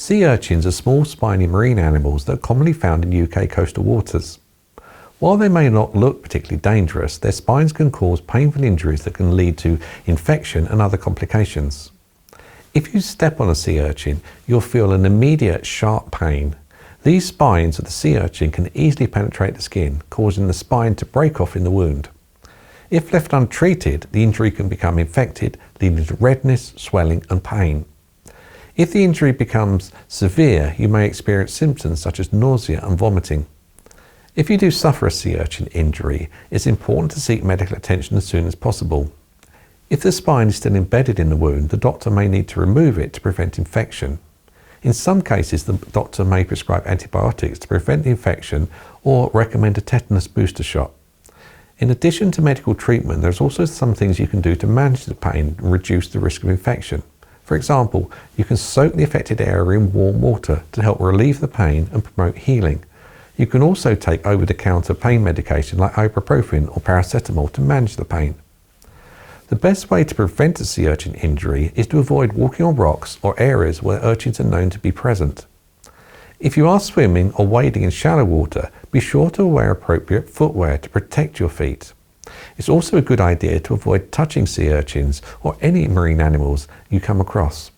Sea urchins are small spiny marine animals that are commonly found in UK coastal waters. While they may not look particularly dangerous, their spines can cause painful injuries that can lead to infection and other complications. If you step on a sea urchin, you'll feel an immediate sharp pain. These spines of the sea urchin can easily penetrate the skin, causing the spine to break off in the wound. If left untreated, the injury can become infected, leading to redness, swelling and pain. If the injury becomes severe, you may experience symptoms such as nausea and vomiting. If you do suffer a sea urchin injury, it's important to seek medical attention as soon as possible. If the spine is still embedded in the wound, the doctor may need to remove it to prevent infection. In some cases, the doctor may prescribe antibiotics to prevent the infection or recommend a tetanus booster shot. In addition to medical treatment, there's also some things you can do to manage the pain and reduce the risk of infection. For example, you can soak the affected area in warm water to help relieve the pain and promote healing. You can also take over-the-counter pain medication like ibuprofen or paracetamol to manage the pain. The best way to prevent a sea urchin injury is to avoid walking on rocks or areas where urchins are known to be present. If you are swimming or wading in shallow water, be sure to wear appropriate footwear to protect your feet. It's also a good idea to avoid touching sea urchins or any marine animals you come across.